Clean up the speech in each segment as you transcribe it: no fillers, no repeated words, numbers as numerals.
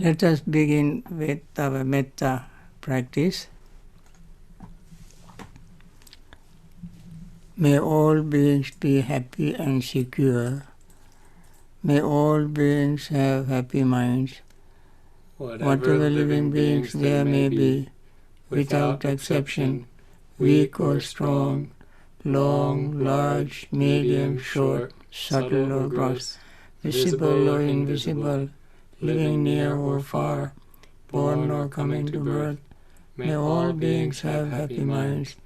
Let us begin with our metta practice. May all beings be happy and secure. May all beings have happy minds. Whatever living beings there may be, without exception, weak or strong, long, large, medium, short, subtle or gross, visible or invisible, living near or far, born or coming to birth, may all beings have happy minds.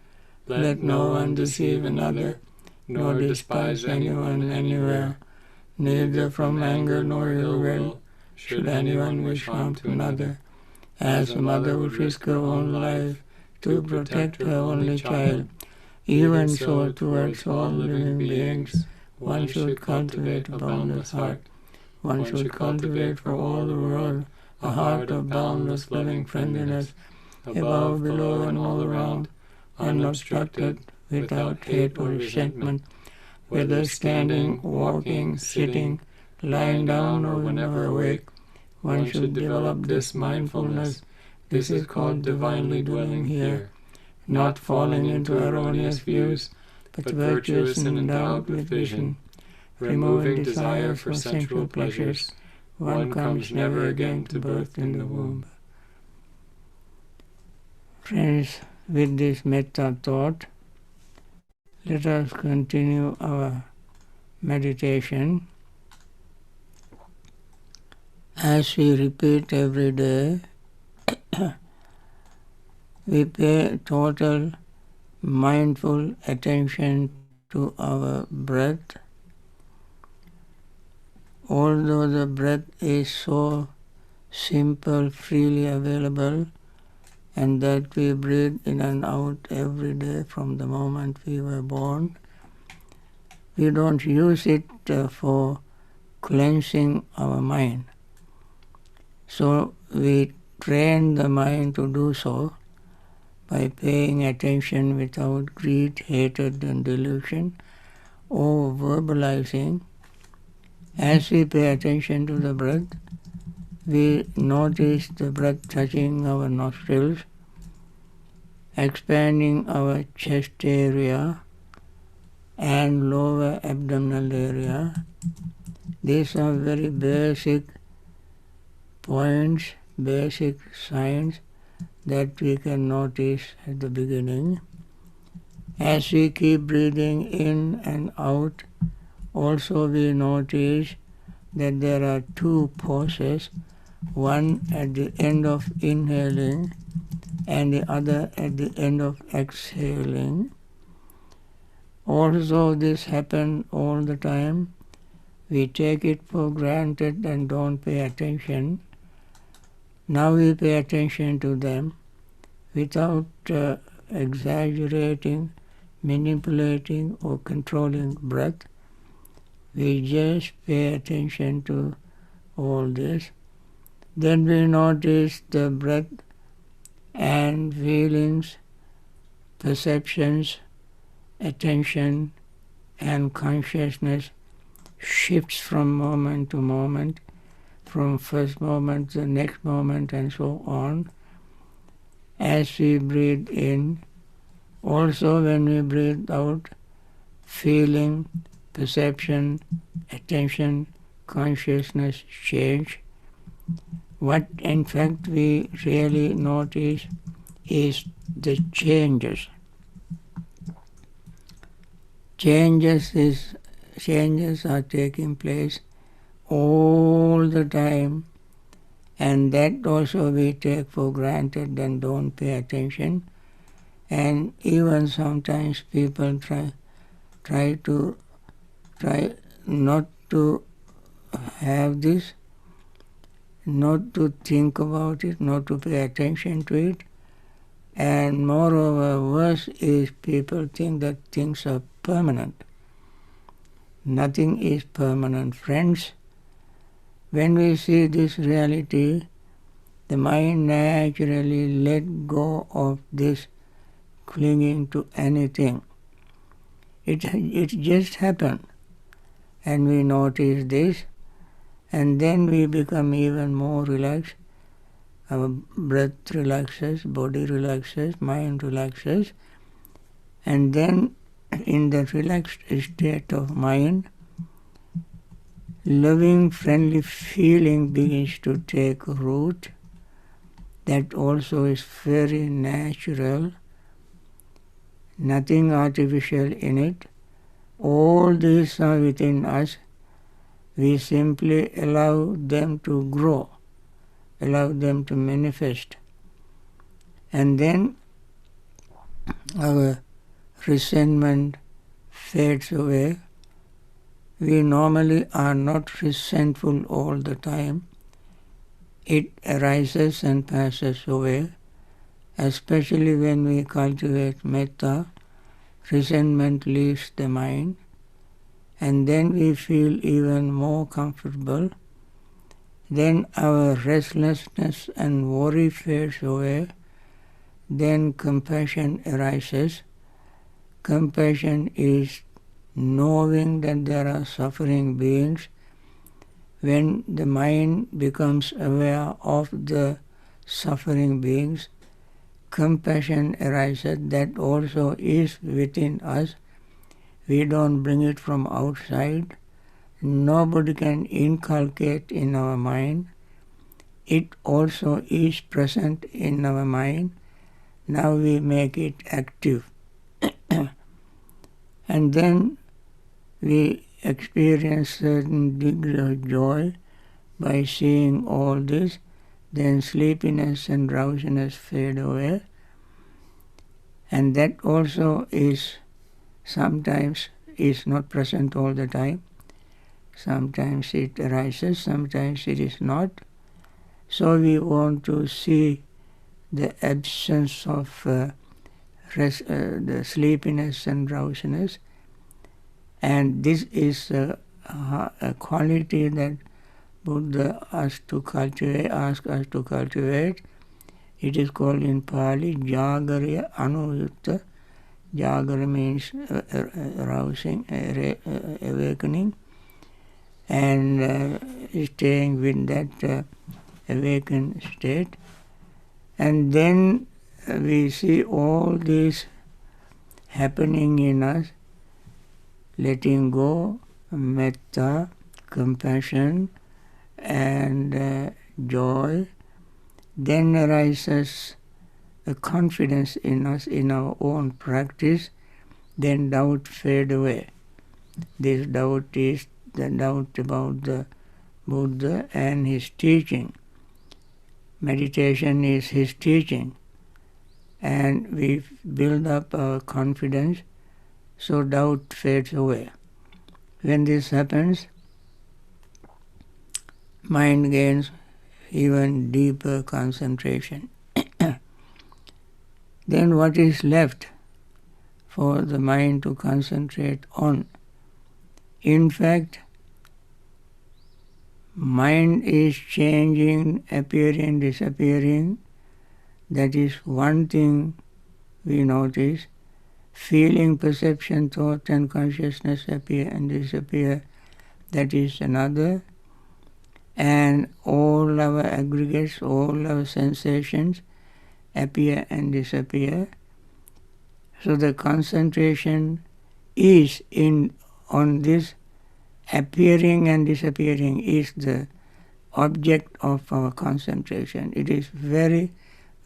Let no one deceive another, nor despise anyone anywhere. Neither from anger nor ill will should anyone wish harm to another. As a mother would risk her own life to protect her only child, even so towards all living beings, one should cultivate a boundless heart. One should cultivate for all the world a heart of boundless loving friendliness, above, below, and all around, unobstructed, without hate or resentment, whether standing, walking, sitting, lying down, or whenever awake. One should develop this mindfulness. This is called divinely dwelling here, not falling into erroneous views, but virtuous and endowed with vision. Removing desire for sensual pleasures, one comes never again to birth in the womb. Friends, with this metta thought, let us continue our meditation. As we repeat every day, we pay total mindful attention to our breath. Although the breath is so simple, freely available, and that we breathe in and out every day from the moment we were born, we don't use it for cleansing our mind. So we train the mind to do so by paying attention without greed, hatred, and delusion, or verbalizing. As we pay attention to the breath, we notice the breath touching our nostrils, expanding our chest area and lower abdominal area. These are very basic points, basic signs that we can notice at the beginning. As we keep breathing in and out, also we notice that there are two pauses, one at the end of inhaling and the other at the end of exhaling. Although this happens all the time, we take it for granted and don't pay attention. Now we pay attention to them without exaggerating, manipulating, or controlling breath. We just pay attention to all this. Then we notice the breath and feelings, perceptions, attention, and consciousness shifts from moment to moment, from first moment to the next moment, and so on. As we breathe in, also when we breathe out, feeling, perception, attention, consciousness change. What in fact we really notice is the changes. Changes are taking place all the time, and that also we take for granted and don't pay attention. And even sometimes people try not to have this, not to think about it, not to pay attention to it. And moreover, worse is people think that things are permanent. Nothing is permanent, friends. When we see this reality, the mind naturally let go of this clinging to anything. It just happened, and we notice this, and then we become even more relaxed our breath relaxes, body relaxes, mind relaxes, and then in the relaxed state of mind, loving, friendly feeling begins to take root. That also is very natural, nothing artificial in it. All these are within us. We simply allow them to grow, allow them to manifest. And then our resentment fades away. We normally are not resentful all the time. It arises and passes away, especially when we cultivate metta. Resentment leaves the mind, and then we feel even more comfortable. Then our restlessness and worry fades away. Then compassion arises. Compassion is knowing that there are suffering beings. When the mind becomes aware of the suffering beings, compassion arises. That also is within us. We don't bring it from outside. Nobody can inculcate in our mind. It also is present in our mind. Now we make it active. And then we experience certain degree of joy by seeing all this. Then sleepiness and drowsiness fade away. And that also is sometimes is not present all the time. Sometimes it arises, sometimes it is not. So we want to see the absence of the sleepiness and drowsiness. And this is a quality that Buddha asks us to cultivate. It is called in Pali Jagarya Anuyutta. Jagara means arousing, awakening, and staying with that awakened state. And then we see all this happening in us, letting go, metta, compassion, and joy. Then arises a confidence in us, in our own practice. Then doubt fade away. This doubt is the doubt about the Buddha and his teaching. Meditation is his teaching. And we build up our confidence, so doubt fades away. When this happens, mind gains even deeper concentration. Then what is left for the mind to concentrate on? In fact, mind is changing, appearing, disappearing. That is one thing we notice. Feeling, perception, thought and consciousness appear and disappear. That is another. And all our aggregates, all our sensations appear and disappear. So the concentration is on this appearing and disappearing is the object of our concentration. It is very,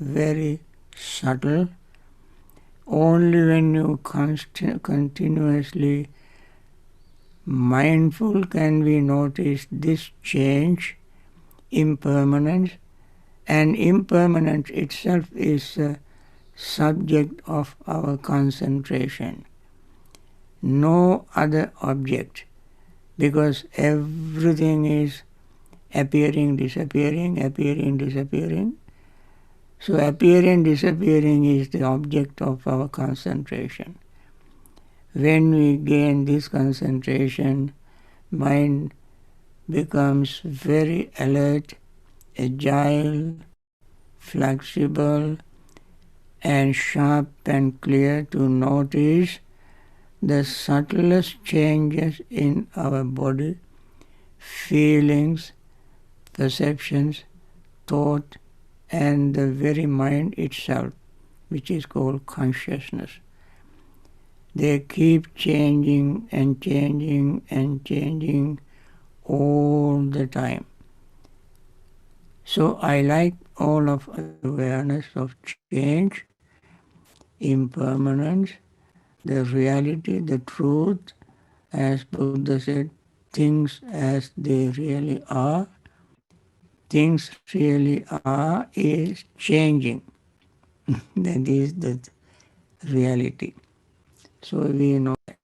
very subtle. Only when you continuously mindful can we notice this change, impermanence, and impermanence itself is a subject of our concentration. No other object, because everything is appearing, disappearing, appearing, disappearing. So appearing, disappearing is the object of our concentration. When we gain this concentration, mind becomes very alert, agile, flexible, and sharp and clear to notice the subtlest changes in our body, feelings, perceptions, thought, and the very mind itself, which is called consciousness. They keep changing and changing and changing all the time. So I like all of awareness of change, impermanence, the reality, the truth, as Buddha said, things as they really are. Things really are is changing. That is the reality. So we know that.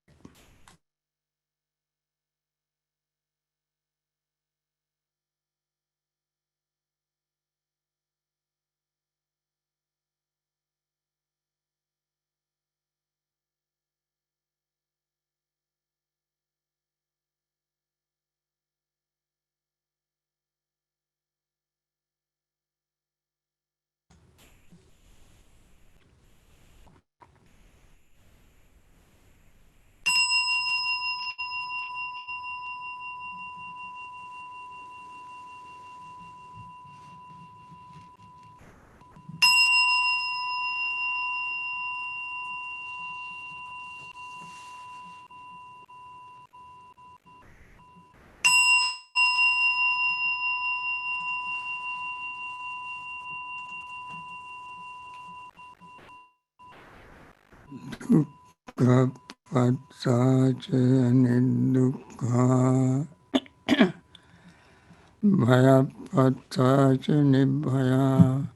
Dukkha niddukkha bhaya nibhaya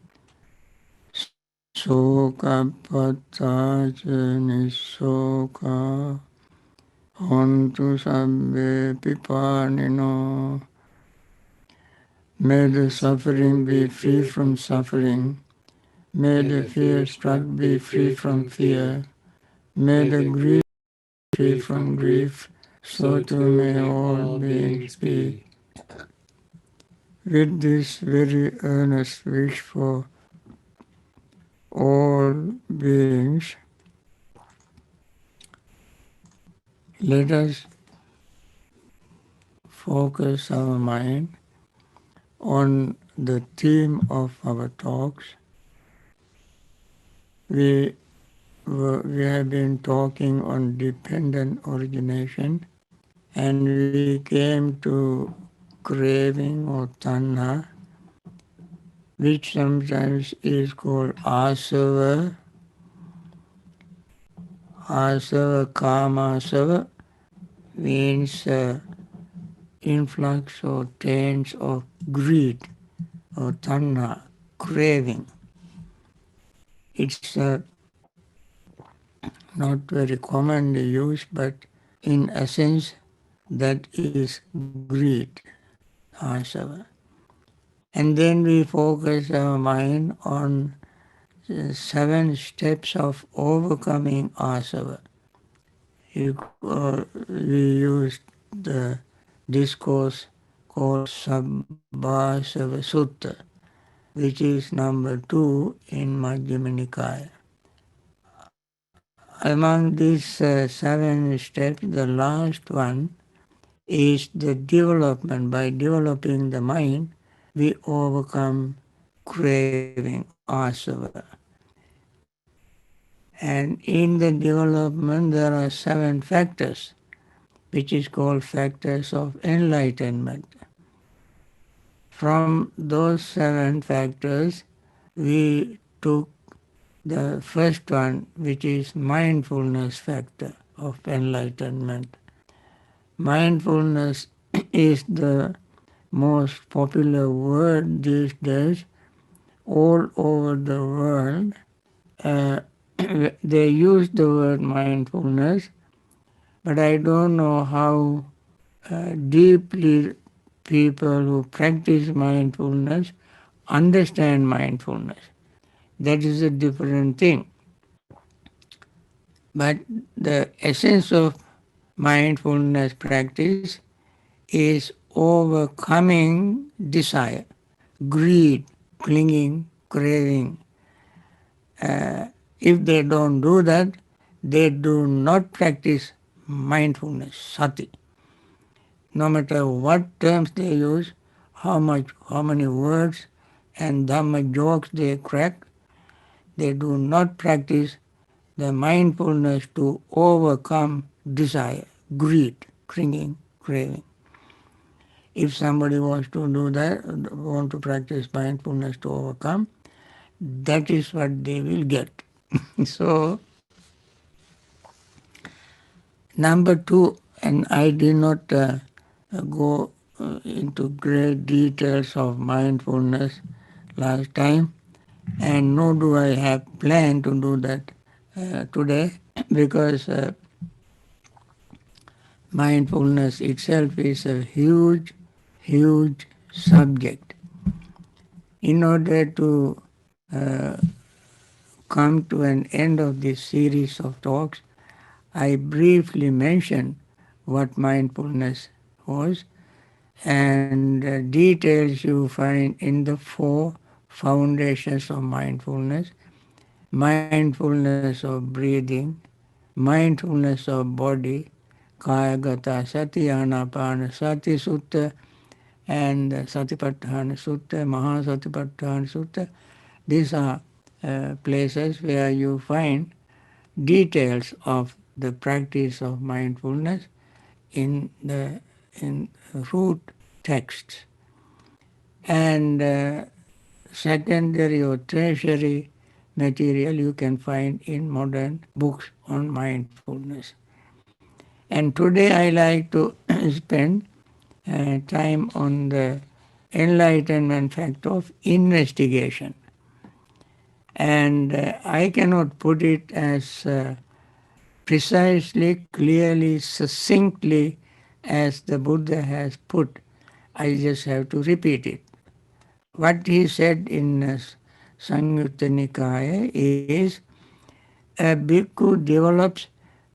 soka nisoka hontu sabbe pipanino. May the suffering be free from suffering. May the fear struck be free from fear. May the grief be free from grief. So too may all beings be. With this very earnest wish for all beings, let us focus our mind on the theme of our talks. We have been talking on dependent origination, and we came to craving or tanha, which sometimes is called asava, kamasava, means influx or taints of greed or tanha, craving. It's not very commonly used, but in essence, that is greed, asava. And then we focus our mind on 7 steps of overcoming asava. We used the discourse called Sabbasava Sutta, which is number 2 in Majjhima Nikaya. Among these 7 steps, the last one is the development. By developing the mind, we overcome craving, asava. And in the development, there are 7 factors, which is called factors of enlightenment. From those 7 factors, we took the first one, which is mindfulness factor of enlightenment. Mindfulness is the most popular word these days all over the world. They use the word mindfulness, but I don't know how deeply people who practice mindfulness understand mindfulness. That is a different thing. But the essence of mindfulness practice is overcoming desire, greed, clinging, craving. If they don't do that, they do not practice mindfulness, sati. No matter what terms they use, how many words and Dhamma jokes they crack, they do not practice the mindfulness to overcome desire, greed, clinging, craving. If somebody wants to do that, want to practice mindfulness to overcome, that is what they will get. So, number two, and I did not go into great details of mindfulness last time, and nor do I have planned to do that today, because mindfulness itself is a huge, huge subject. In order to uh, come to an end of this series of talks, I briefly mentioned what mindfulness was, and details you find in the four foundations of mindfulness: mindfulness of breathing, mindfulness of body, Kayagata Sati, Anapana Sati Sutta, and Satipatthana Sutta, Mahasatipatthana Sutta. These are places where you find details of the practice of mindfulness in the root texts. And secondary or tertiary material you can find in modern books on mindfulness. And today I like to spend time on the enlightenment factor of investigation. And I cannot put it as precisely, clearly, succinctly as the Buddha has put. I just have to repeat it. What he said in Samyutta Nikaya is, a bhikkhu develops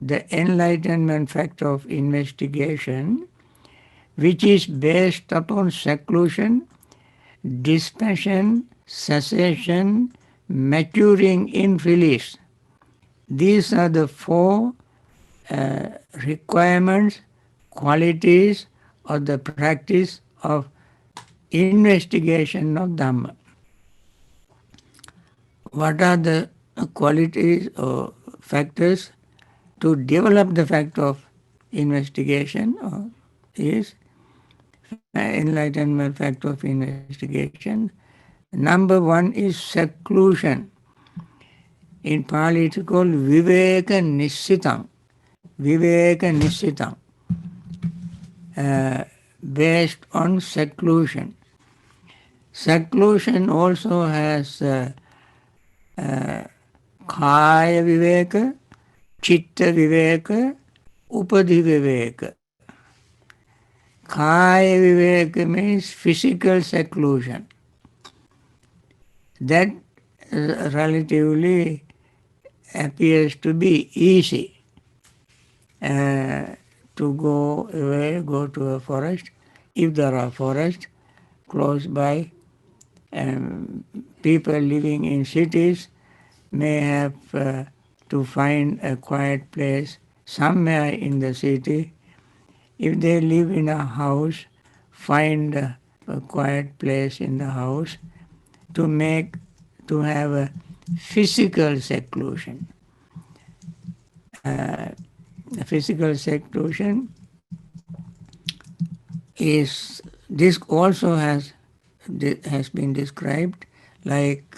the enlightenment factor of investigation, which is based upon seclusion, dispassion, cessation, maturing in release. These are the four requirements, qualities of the practice of investigation of Dhamma. What are the qualities or factors to develop the factor of investigation is enlightenment factor of investigation. Number one is seclusion. In Pali it is called Viveka Nissitam. Viveka Nissitam. Based on seclusion. Seclusion also has Kaya Viveka, Chitta Viveka, Upadhi Viveka. Kaya Viveka means physical seclusion. That relatively appears to be easy. To go away, go to a forest, if there are forests close by. People living in cities may have to find a quiet place somewhere in the city. If they live in a house, find a quiet place in the house to have a physical seclusion. Physical seclusion is, this also has been described like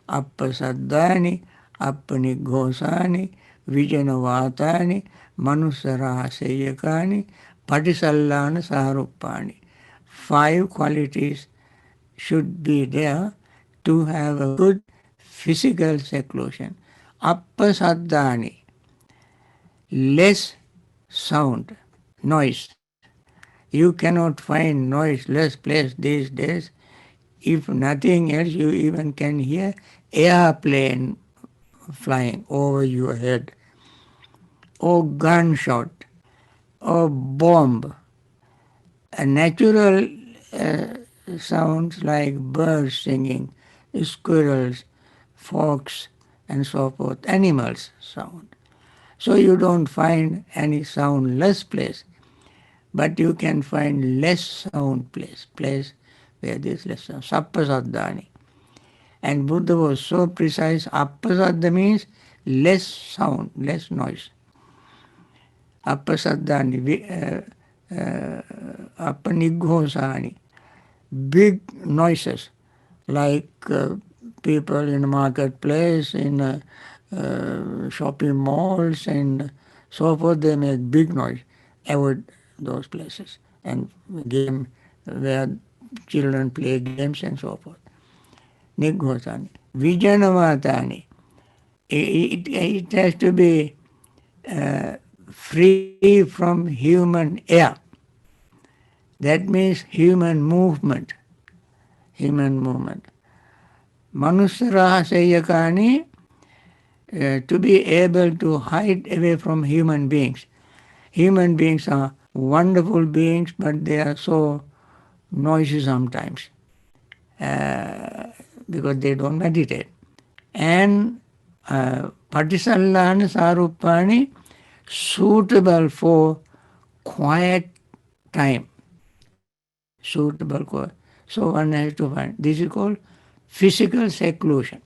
appasaddhani, appanighosani, vijanavatani, manusarahaseyakani, patisallana saruppani. 5 qualities should be there to have a good physical seclusion. Appasaddhani, less sound, noise. You cannot find noiseless place these days. If nothing else, you even can hear airplane flying over your head, or gunshot, or bomb. A natural sounds like birds singing, squirrels, fox, and so forth, animals sound. So you don't find any soundless place, but you can find less sound place where this lesson, sappasaddhani. And Buddha was so precise, appasaddha means less sound, less noise. Appasaddhani, appanigghosani, big noises like people in the marketplace, in shopping malls and so forth, they make big noise. Avoid those places. And game where children play games and so forth. Nigghosani. Vijanavatani. It has to be free from human air. That means human movement. Human movement. Manusarahasayakani, to be able to hide away from human beings. Human beings are wonderful beings, but they are so noisy sometimes because they don't meditate. And Patisallana Sarupani, suitable for quiet time. Suitable for. So one has to find. This is called physical seclusion.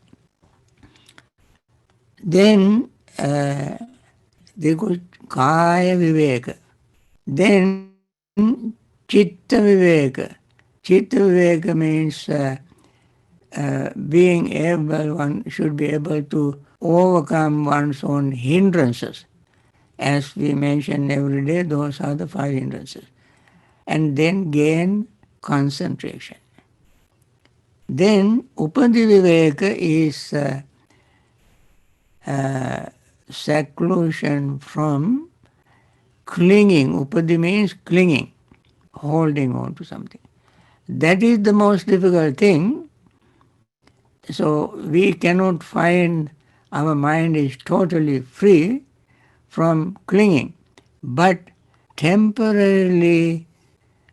Then they go Kaya Viveka. Then Chitta Viveka. Chitta Viveka means being able, one should be able to overcome one's own hindrances. As we mention every day, those are the 5 hindrances. And then gain concentration. Then Upadiviveka is seclusion from clinging. Upadi means clinging, holding on to something. That is the most difficult thing. So we cannot find our mind is totally free from clinging. But temporarily,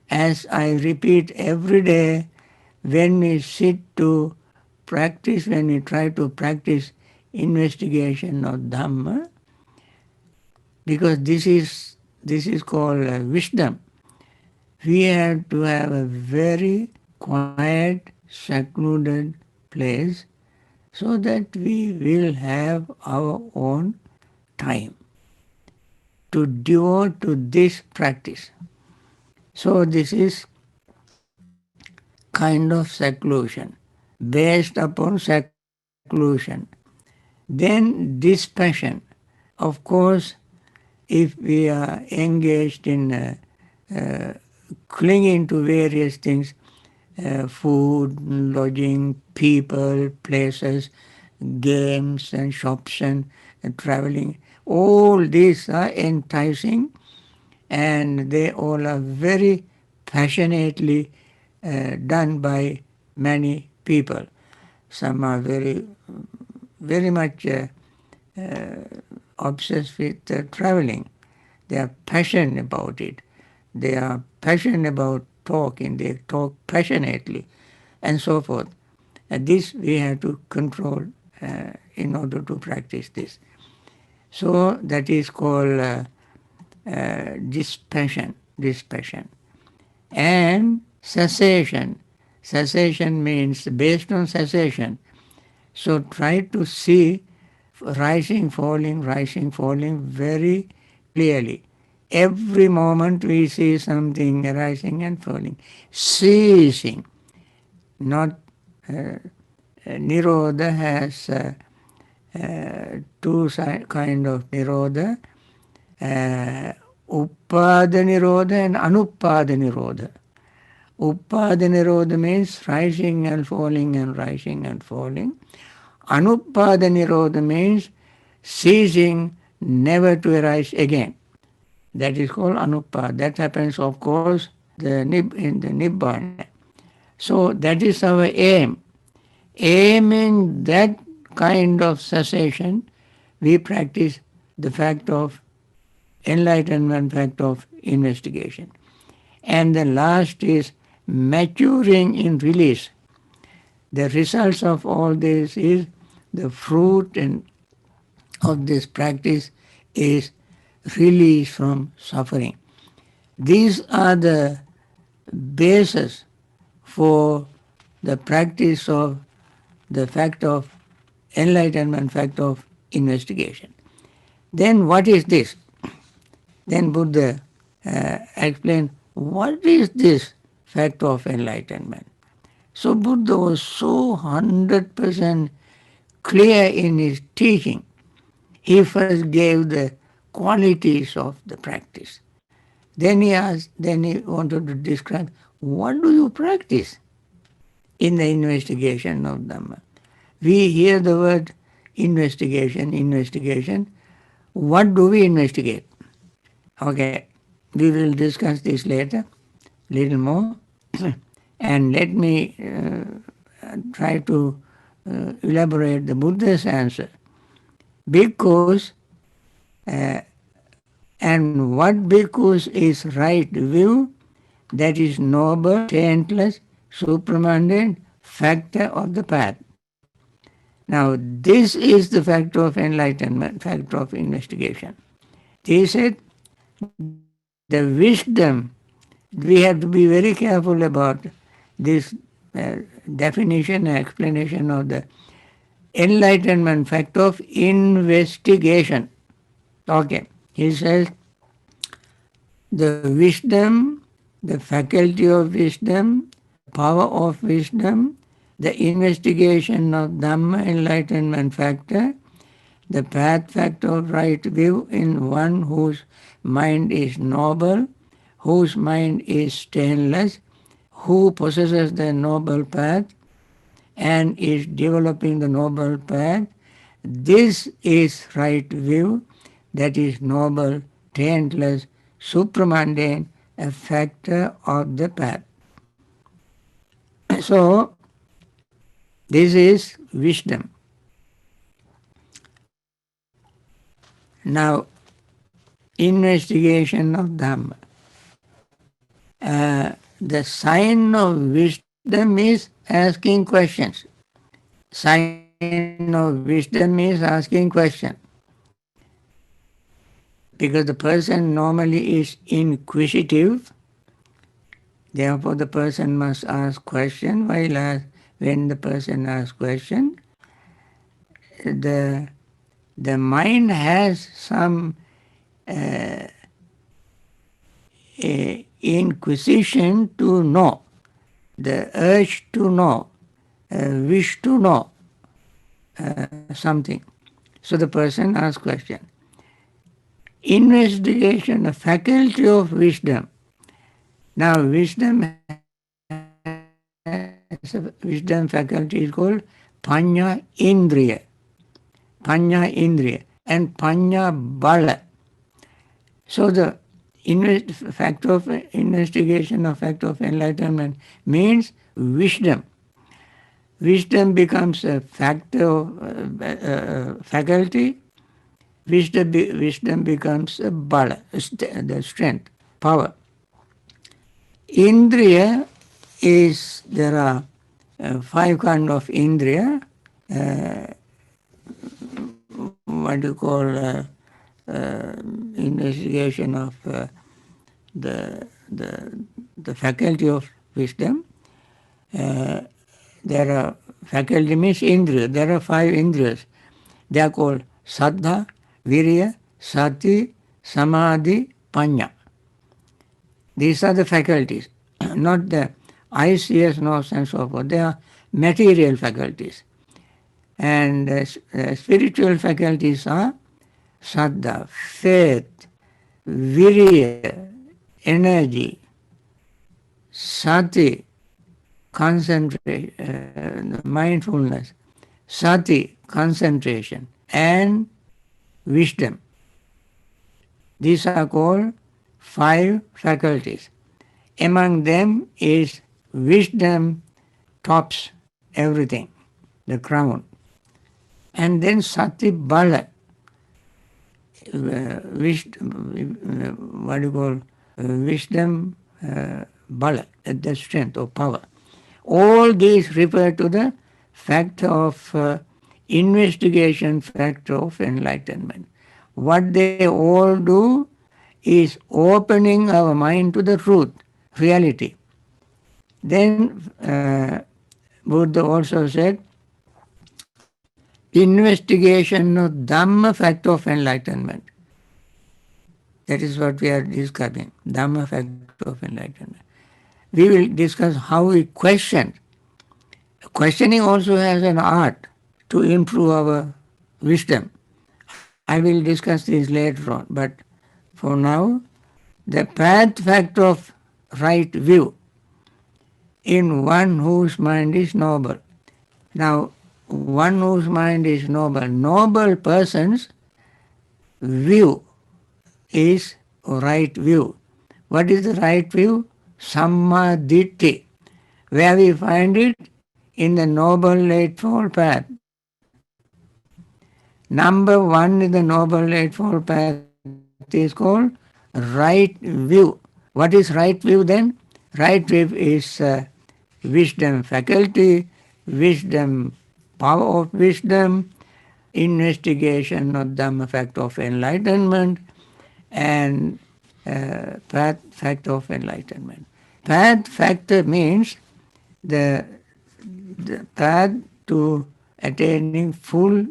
as I repeat every day, when we sit to practice, when we try to practice investigation of Dhamma, because this is called wisdom, we have to have a very quiet, secluded place so that we will have our own time to devote to this practice. So this is kind of seclusion, based upon seclusion. Then dispassion. Of course, if we are engaged in clinging to various things, food, lodging, people, places, games and shops and traveling, all these are enticing and they all are very passionately done by many people. Some are very much obsessed with traveling. They are passionate about it. They are passionate about talking. They talk passionately and so forth. And this we have to control in order to practice this. So that is called dispassion. And cessation. Cessation means based on cessation. So try to see rising, falling very clearly. Every moment we see something rising and falling. Ceasing. Not Nirodha has two kind of Nirodha. Uppada Nirodha and Anuppada Nirodha. Uppada Nirodha means rising and falling and rising and falling. Anuppada Nirodha means ceasing, never to arise again. That is called Anuppada. That happens, of course, in the Nibbana. So that is our aim. Aiming that kind of cessation, we practice the fact of enlightenment, fact of investigation. And the last is maturing in release. The results of all this is the fruit and of this practice is release from suffering. These are the basis for the practice of the fact of enlightenment, fact of investigation. Then what is this? Then Buddha explained, what is this fact of enlightenment? So Buddha was so 100% clear in his teaching. He first gave the qualities of the practice. Then he wanted to describe, what do you practice in the investigation of Dhamma? We hear the word investigation. What do we investigate? Okay, we will discuss this later, little more. And let me try to elaborate the Buddha's answer. Because, and what because is right view, that is noble, taintless, supramundane factor of the path. Now, this is the factor of enlightenment, factor of investigation. He said, the wisdom, we have to be very careful about this definition and explanation of the enlightenment factor of investigation. Okay, he says, the wisdom, the faculty of wisdom, the power of wisdom, the investigation of Dhamma enlightenment factor, the path factor of right view in one whose mind is noble, whose mind is stainless, who possesses the noble path and is developing the noble path. This is right view, that is noble, taintless, supramundane, a factor of the path. So, this is wisdom. Now, investigation of Dhamma. The sign of wisdom is asking questions. Sign of wisdom is asking questions. Because the person normally is inquisitive, therefore the person must ask question. When the person asks question, the mind has some inquisition to know, the urge to know, wish to know something. So the person asks question. Investigation, a faculty of wisdom. Now wisdom faculty is called Panya Indriya. Panya Indriya and Panya Bala. So the factor of investigation or factor of enlightenment means wisdom. Wisdom becomes a factor of faculty. Wisdom becomes a bala, the strength, power. Indriya is, there are 5 kinds of indriya. What you call investigation of the faculty of wisdom. There are faculty means indriya. There are 5 indriyas. They are called saddha, virya, sati, samadhi, panya. These are the faculties, not the eyes, ears, nose and so forth. They are material faculties. And spiritual faculties are saddha, faith, virya, energy, sati, concentration, mindfulness, sati, concentration, and wisdom. These are called 5 faculties. Among them is wisdom tops everything, the crown. And then sati bala, wisdom bala, the strength or power. All these refer to the factor of investigation, factor of enlightenment. What they all do is opening our mind to the truth, reality. Then Buddha also said, investigation of Dhamma, fact of enlightenment. That is what we are describing, Dhamma, fact of enlightenment. We will discuss how we question. Questioning also has an art to improve our wisdom. I will discuss this later on, but for now, the path fact of right view in one whose mind is noble. Now, one whose mind is noble. Noble person's view is right view. What is the right view? Sammaditthi. Where we find it? In the Noble Eightfold Path. Number one in the Noble Eightfold Path is called right view. What is right view then? Right view is wisdom faculty, wisdom, power of wisdom, investigation of Dhamma, fact of enlightenment, and fact of enlightenment. Path factor means the path to attaining full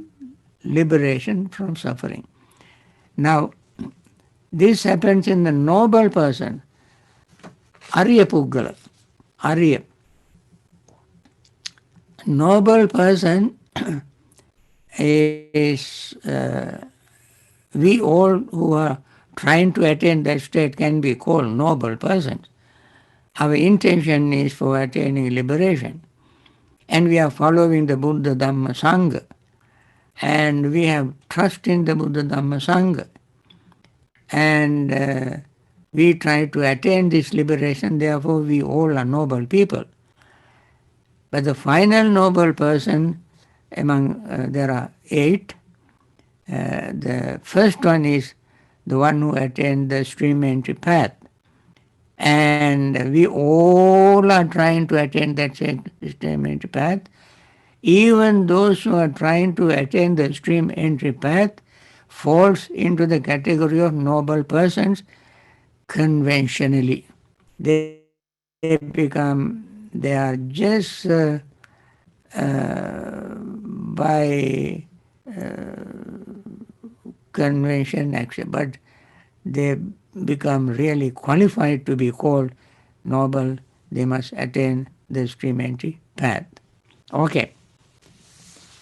liberation from suffering. Now, this happens in the noble person, Arya Puggala. Arya. Noble person is, we all who are trying to attain that state can be called noble persons. Our intention is for attaining liberation. And we are following the Buddha Dhamma Sangha. And we have trust in the Buddha Dhamma Sangha. And we try to attain this liberation, therefore we all are noble people. But the final noble person among, there are 8. The first one is the one who attained the stream entry path. And we all are trying to attain that stream entry path. Even those who are trying to attain the stream entry path falls into the category of noble persons conventionally. They are just by convention action, but they become really qualified to be called noble. They must attain the stream entry path. Okay.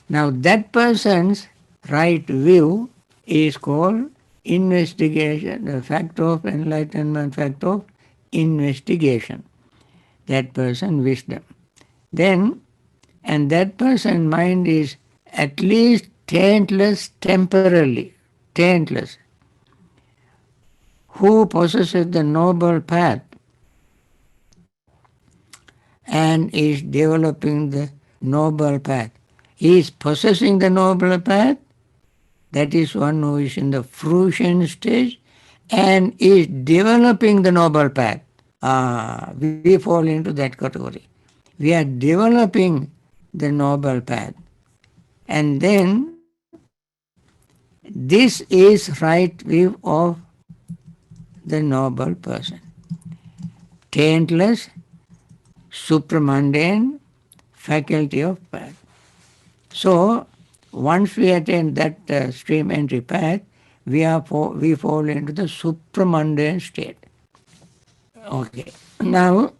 Now that person's right view is called investigation, the fact of enlightenment, fact of investigation. That person wisdom. Then, and that person's mind is at least taintless temporarily, taintless. Who possesses the noble path and is developing the noble path. He is possessing the noble path, that is one who is in the fruition stage and is developing the noble path. We fall into that category. We are developing the noble path. And then this is right view of the noble person. Taintless, supramundane faculty of path. So, once we attain that stream entry path, we fall into the supramundane state. Okay. Now,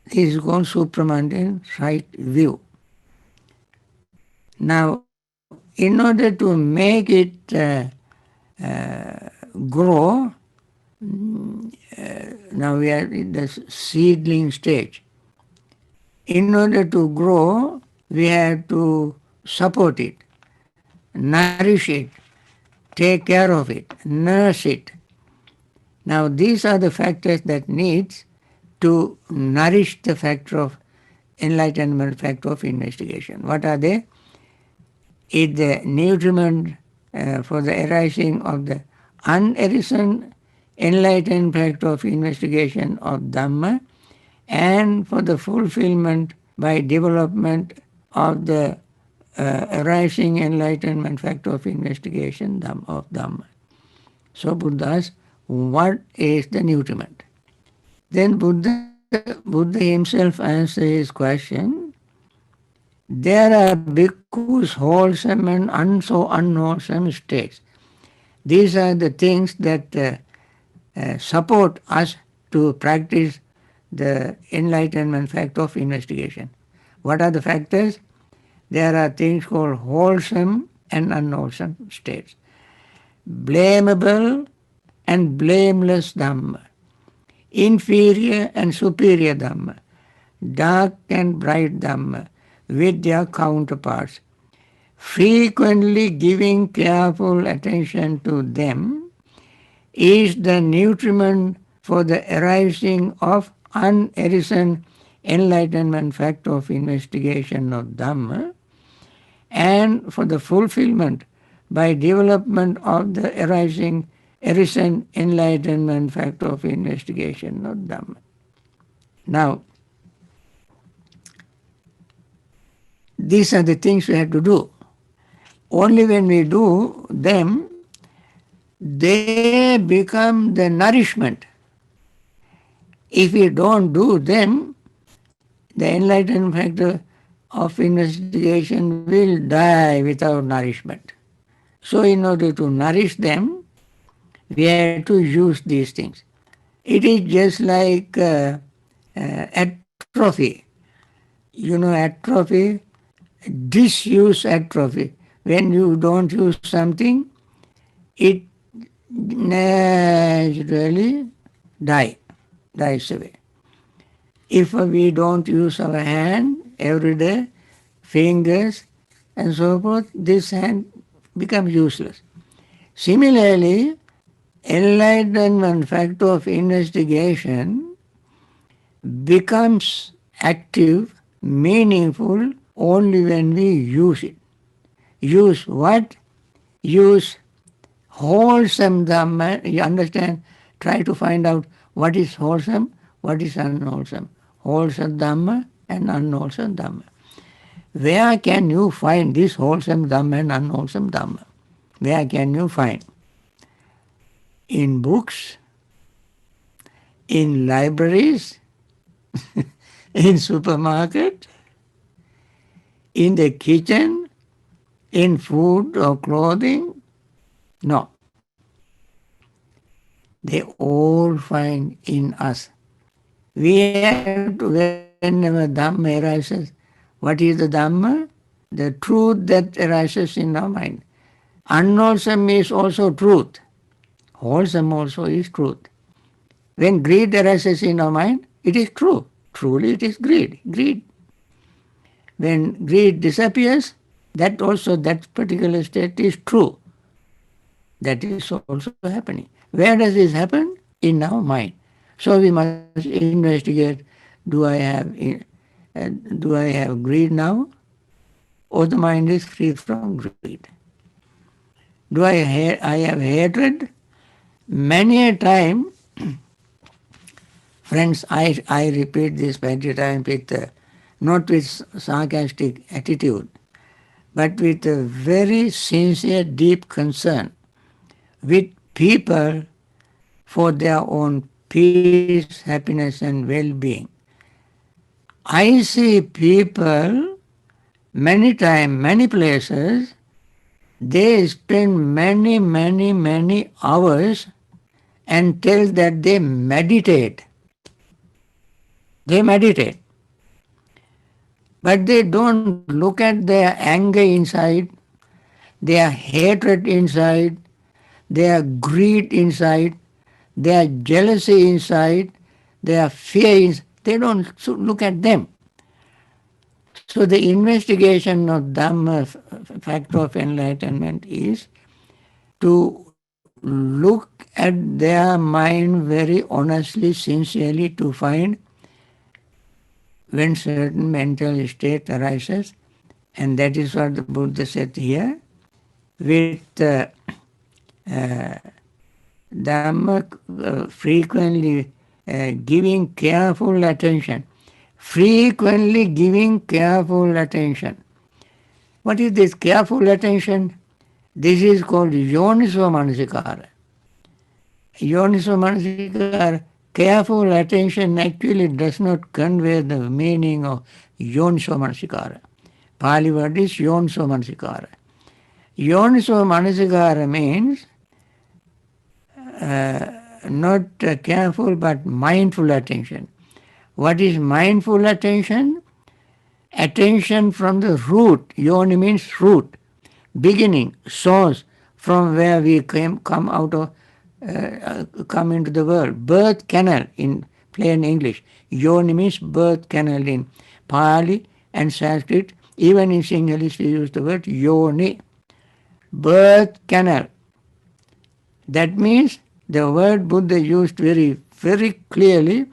this is called supramundane right view. Now, in order to make it grow, now we are in the seedling stage. In order to grow, we have to support it, nourish it, take care of it, nurse it. Now these are the factors that needs to nourish the factor of enlightenment, factor of investigation. What are they? It's the nutriment for the arising of the unarisen enlightened factor of investigation of Dhamma, and for the fulfillment by development of the arising enlightenment factor of investigation of Dhamma. So Buddha asks, what is the nutriment? Then Buddha himself answered his question. There are bhikkhus, wholesome and unwholesome states. These are the things that support us to practice the enlightenment factor of investigation. What are the factors? There are things called wholesome and unwholesome states. Blamable and blameless Dhamma. Inferior and superior Dhamma. Dark and bright Dhamma with their counterparts. Frequently giving careful attention to them is the nutriment for the arising of unarisen enlightenment factor of investigation of Dhamma and for the fulfillment by development of the arisen enlightenment factor of investigation of Dhamma. Now, these are the things we have to do. Only when we do them, they become the nourishment. If we don't do them, the enlightenment factor of investigation will die without nourishment. So in order to nourish them, we have to use these things. It is just like atrophy. Atrophy, disuse atrophy. When you don't use something, it naturally dies away. If we don't use our hand every day, fingers and so forth, this hand becomes useless. Similarly, enlightenment factor of investigation becomes active, meaningful only when we use it. Use what? Use wholesome Dhamma. You understand? Try to find out what is wholesome, what is unwholesome. Wholesome Dhamma and unwholesome Dhamma. Where can you find this wholesome Dhamma and unwholesome Dhamma? Where can you find? In books, in libraries, in supermarket, in the kitchen, in food or clothing? No. They all find in us. We have to, whenever Dhamma arises, what is the Dhamma? The truth that arises in our mind. Unwholesome is also truth. Wholesome also is truth. When greed arises in our mind, it is true. Truly it is greed. When greed disappears, that particular state is true. That is also happening. Where does this happen? In our mind. So we must investigate, do I have greed now? Or the mind is free from greed? Do I have hatred? Many a time, friends, I repeat this many times not with sarcastic attitude, but with a very sincere, deep concern with people for their own peace, happiness and well-being. I see people many times, many places, they spend many hours and tell that they meditate. They meditate. But they don't look at their anger inside, their hatred inside, their greed inside, their jealousy inside, their fear inside. They don't look at them. So the investigation of Dhamma, factor of enlightenment, is to look at their mind very honestly, sincerely, to find when certain mental state arises, and that is what the Buddha said here, with Dhamma frequently giving careful attention. Frequently giving careful attention. What is this careful attention? This is called Yoniso Manasikara. Yoniso Manasikara, careful attention actually does not convey the meaning of yoniso manasikara. Pali word is yoniso manasikara. Yoniso manasikara means not careful but mindful attention. What is mindful attention? Attention from the root. Yoni means root, beginning, source, from where we come out of, come into the world. Birth canal in plain English. Yoni means birth canal in Pali and Sanskrit. Even in Sinhalese we use the word yoni. Birth canal. That means the word Buddha used very, very clearly,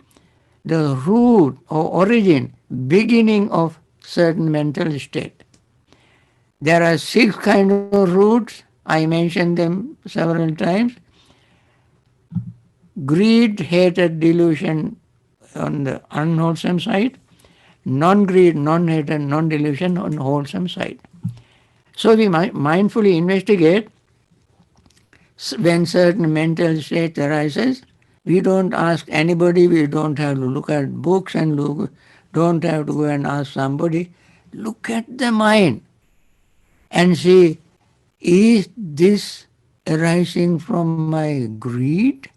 the root or origin, beginning of certain mental state. There are 6 kind of roots. I mentioned them several times. Greed, hatred, delusion on the unwholesome side. Non-greed, non-hatred, non-delusion on the wholesome side. So we mindfully investigate when certain mental state arises. We don't ask anybody, we don't have to look at books and don't have to go and ask somebody. Look at the mind and see, is this arising from my greed,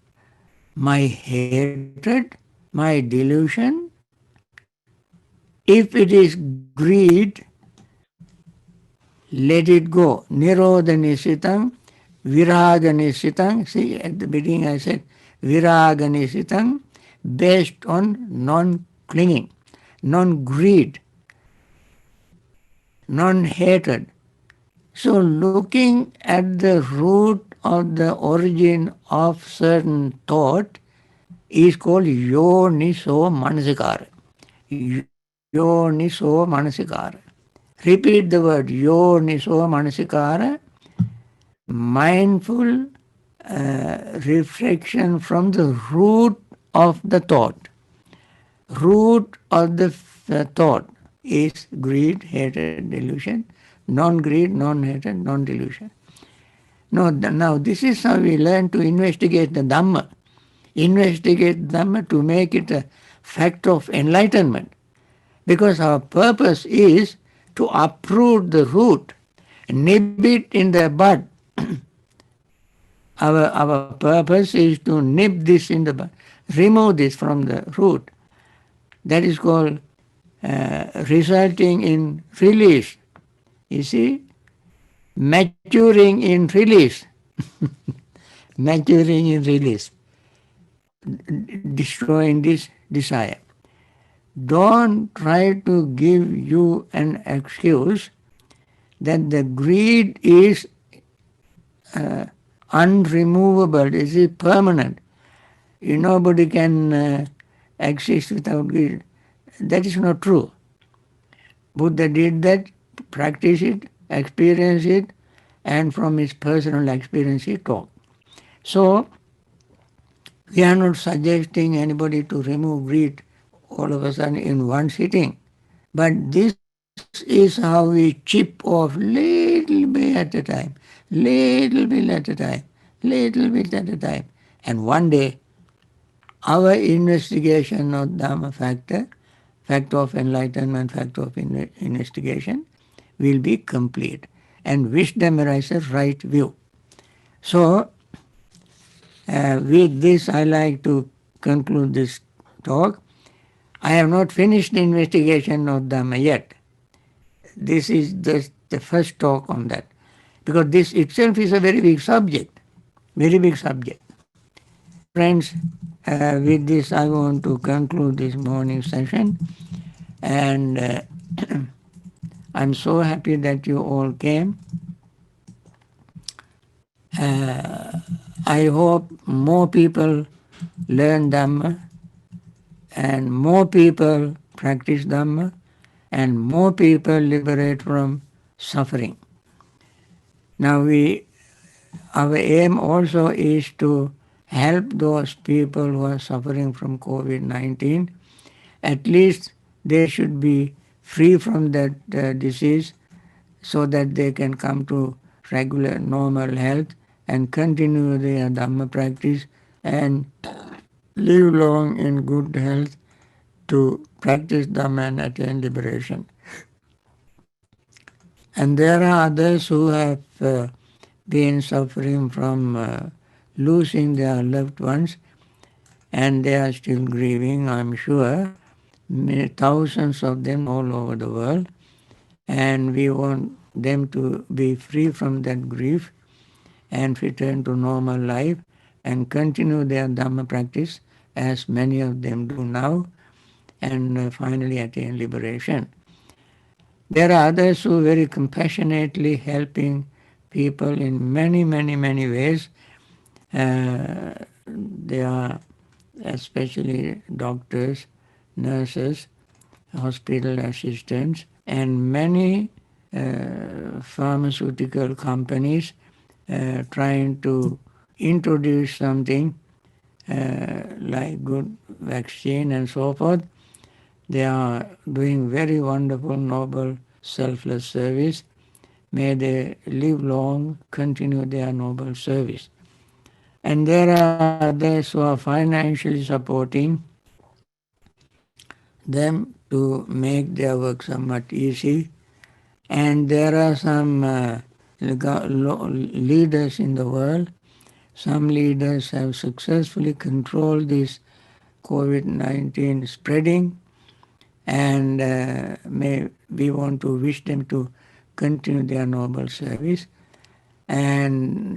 my hatred, my delusion? If it is greed, let it go. Nirodha nisitang, viraga nisitang. See, at the beginning I said viraga nisitang, based on non-clinging, non-greed, non-hatred. So looking at the root of the origin of certain thought is called yoniso manasikara. Yoniso manasikara. Repeat the word yoniso manasikara. Mindful reflection from the root of the thought. Root of the thought is greed, hatred, delusion. Non-greed, non-hatred, non-delusion. Now this is how we learn to investigate the Dhamma. Investigate Dhamma to make it a fact of enlightenment. Because our purpose is to uproot the root, nib it in the bud. Our purpose is to nib this in the bud, remove this from the root. That is called resulting in release. You see, maturing in release. Maturing in release. Destroying this desire. Don't try to give you an excuse that the greed is unremovable, it is permanent. Nobody can exist without greed. That is not true. Buddha did that, practiced it, experienced it, and from his personal experience he taught. So, we are not suggesting anybody to remove greed all of a sudden in one sitting. But this is how we chip off little bit at a time, little bit at a time, little bit at a time. And one day, our investigation of Dhamma factor of enlightenment, factor of investigation, will be complete. And wisdom arises right view. So, with this I like to conclude this talk. I have not finished the investigation of Dhamma yet. This is just the first talk on that. Because this itself is a very big subject. Very big subject. Friends, with this I want to conclude this morning session. And I'm so happy that you all came. I hope more people learn Dhamma and more people practice Dhamma and more people liberate from suffering. Now our aim also is to help those people who are suffering from COVID-19. At least they should be free from that disease so that they can come to regular normal health and continue their Dhamma practice and live long in good health to practice Dhamma and attain liberation. And there are others who have been suffering from losing their loved ones, and they are still grieving, I'm sure. Thousands of them all over the world, and we want them to be free from that grief and return to normal life and continue their Dhamma practice as many of them do now, and finally attain liberation. There are others who very compassionately helping people in many, many, many ways. They are especially doctors, nurses, hospital assistants, and many pharmaceutical companies trying to introduce something like good vaccine and so forth. They are doing very wonderful, noble, selfless service. May they live long, continue their noble service. And there are others who are financially supporting them to make their work somewhat easy. And there are some leaders in the world. Some leaders have successfully controlled this COVID-19 spreading, and we want to wish them to continue their noble service and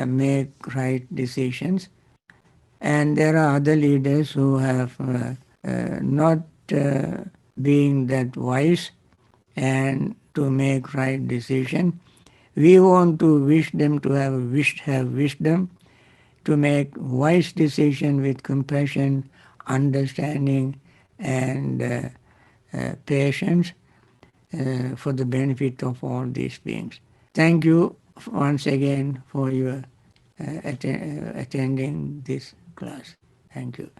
make right decisions. And there are other leaders who have not being that wise and to make right decision. We want to wish them to have wisdom to make wise decision with compassion, understanding, and patience for the benefit of all these beings. Thank you once again for your attending this class. Thank you.